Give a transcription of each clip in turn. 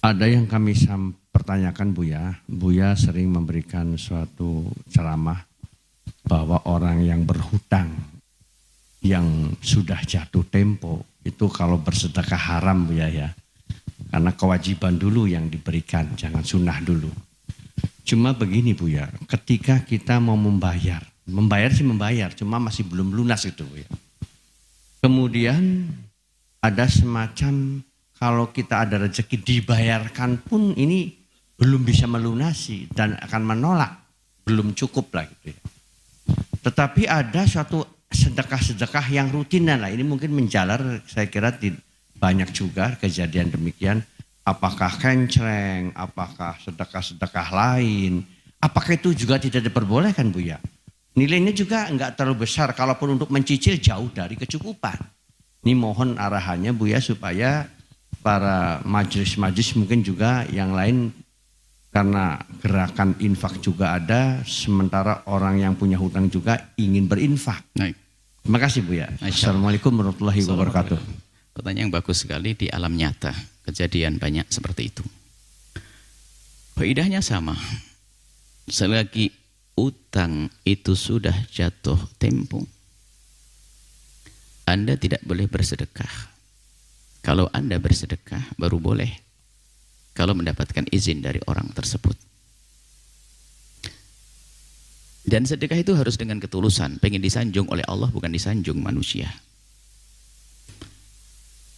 Ada yang kami pertanyakan Buya. Buya sering memberikan suatu ceramah bahwa orang yang berhutang yang sudah jatuh tempo itu kalau bersedekah haram Buya ya. Karena kewajiban dulu yang diberikan, jangan sunnah dulu. Cuma begini Buya, ketika kita mau membayar sih membayar, cuma masih belum lunas itu Buya. Kemudian ada semacam kalau kita ada rezeki dibayarkan pun ini belum bisa melunasi dan akan menolak, belum cukup lah gitu ya. Tetapi ada suatu sedekah-sedekah yang rutinan lah, ini mungkin menjalar, saya kira banyak juga kejadian demikian. Apakah kencreng, apakah sedekah-sedekah lain, apakah itu juga tidak diperbolehkan Buya? Nilainya juga enggak terlalu besar, kalaupun untuk mencicil jauh dari kecukupan. Ini mohon arahannya Buya supaya para majelis-majelis mungkin juga yang lain, karena gerakan infak juga ada, sementara orang yang punya hutang juga ingin berinfak. Baik. Terima kasih Buya. Assalamualaikum warahmatullahi wabarakatuh. Pertanyaan yang bagus sekali. Di alam nyata kejadian banyak seperti itu. Faedahnya sama. Selagi utang itu sudah jatuh tempo, Anda tidak boleh bersedekah. Kalau Anda bersedekah baru boleh kalau mendapatkan izin dari orang tersebut. Dan sedekah itu harus dengan ketulusan, pengen disanjung oleh Allah bukan disanjung manusia.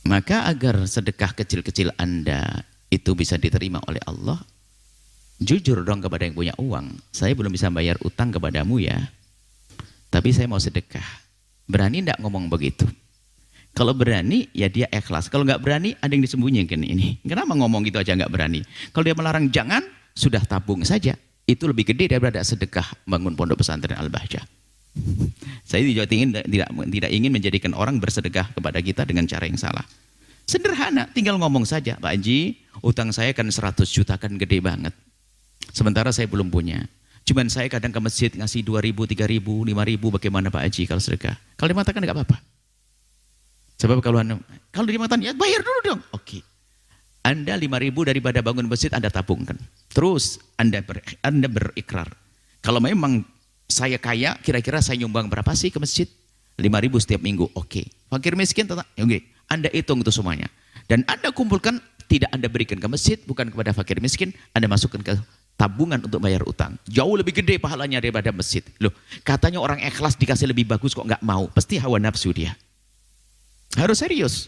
Maka agar sedekah kecil-kecil Anda itu bisa diterima oleh Allah, jujur dong kepada yang punya uang. Saya belum bisa bayar utang kepadamu ya, tapi saya mau sedekah. Berani enggak ngomong begitu? Kalau berani, ya dia ikhlas. Kalau nggak berani, ada yang disembunyikan ini. Kenapa ngomong gitu aja nggak berani? Kalau dia melarang jangan, sudah tabung saja. Itu lebih gede daripada sedekah bangun pondok pesantren Al-Bahjah. Saya tidak ingin menjadikan orang bersedekah kepada kita dengan cara yang salah. Sederhana, tinggal ngomong saja. Pak Haji, utang saya kan 100 juta, kan gede banget. Sementara saya belum punya. Cuman saya kadang ke masjid ngasih 2.000, 3.000, 5.000, bagaimana Pak Haji kalau sedekah? Kalau dia mengatakan nggak apa-apa. Sebab kalau dia mengatakan, ya bayar dulu dong. Oke. Anda 5.000 daripada bangun masjid Anda tabungkan. Terus Anda berikrar. Kalau memang saya kaya, kira-kira saya nyumbang berapa sih ke masjid? 5.000 setiap minggu. Oke. Fakir miskin tetap. Oke. Anda hitung itu semuanya. Dan Anda kumpulkan, tidak Anda berikan ke masjid, bukan kepada fakir miskin, Anda masukkan ke tabungan untuk bayar utang. Jauh lebih gede pahalanya daripada masjid. Loh, katanya orang ikhlas dikasih lebih bagus kok nggak mau. Pasti hawa nafsu dia. Harus serius.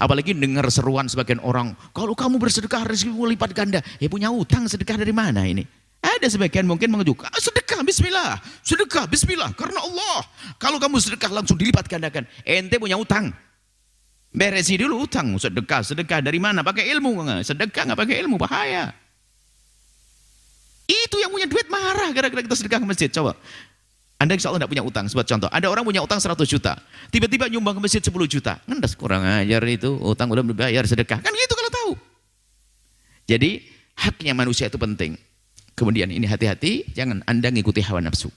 Apalagi dengar seruan sebagian orang, kalau kamu bersedekah rezekimu lipat ganda. Ya punya utang, sedekah dari mana ini? Ada sebagian mungkin mengejuk, sedekah bismillah, sedekah bismillah karena Allah. Kalau kamu sedekah langsung dilipat gandakan. Ente punya utang. Beresi dulu utang, sedekah dari mana? Pakai ilmu, sedekah nggak pakai ilmu bahaya. Itu yang punya duit marah gara-gara kita sedekah ke masjid. Coba. Anda insya Allah tidak punya utang. Sebuah contoh, ada orang punya utang 100 juta. Tiba-tiba nyumbang ke masjid 10 juta. Ngendas, kurang ajar itu. Utang udah dibayar, sedekah. Kan gitu kalau tahu. Jadi haknya manusia itu penting. Kemudian ini hati-hati, jangan Anda ngikuti hawa nafsu.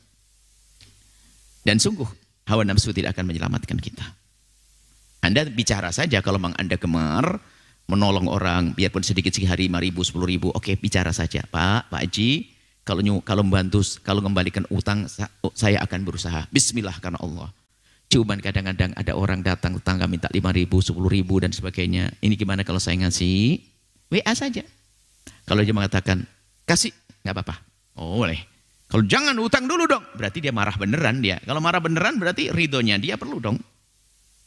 Dan sungguh, hawa nafsu tidak akan menyelamatkan kita. Anda bicara saja kalau memang Anda gemar menolong orang, biarpun sedikit sehari 5.000, 10.000. Oke, bicara saja. Pak Haji, kalau membantu, kalau kembalikan utang, saya akan berusaha. Bismillah karena Allah. Cuman kadang-kadang ada orang datang, tetangga minta 5.000, 10.000 dan sebagainya. Ini gimana kalau saya ngasih? WA saja. Kalau dia mengatakan, kasih, nggak apa-apa. Oh, boleh. Kalau jangan utang dulu dong. Berarti dia marah beneran dia. Kalau marah beneran berarti ridhonya dia perlu dong.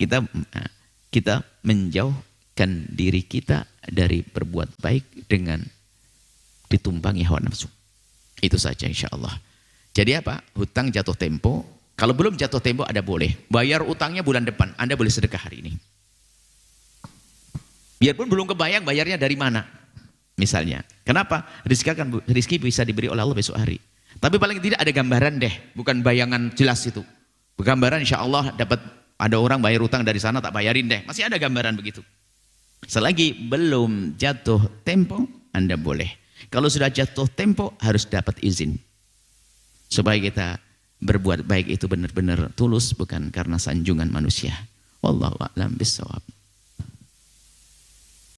Kita menjauhkan diri kita dari berbuat baik dengan ditumpangi hawa nafsu. Itu saja insya Allah. Jadi apa? Hutang jatuh tempo. Kalau belum jatuh tempo Anda boleh. Bayar utangnya bulan depan. Anda boleh sedekah hari ini. Biarpun belum kebayang bayarnya dari mana. Misalnya. Kenapa? Rizki bisa diberi oleh Allah besok hari. Tapi paling tidak ada gambaran deh. Bukan bayangan jelas itu. Gambaran insya Allah dapat ada orang bayar utang dari sana tak bayarin deh. Masih ada gambaran begitu. Selagi belum jatuh tempo Anda boleh. Kalau sudah jatuh tempo harus dapat izin. Supaya kita berbuat baik itu benar-benar tulus bukan karena sanjungan manusia. Wallahu a'lam bishawab.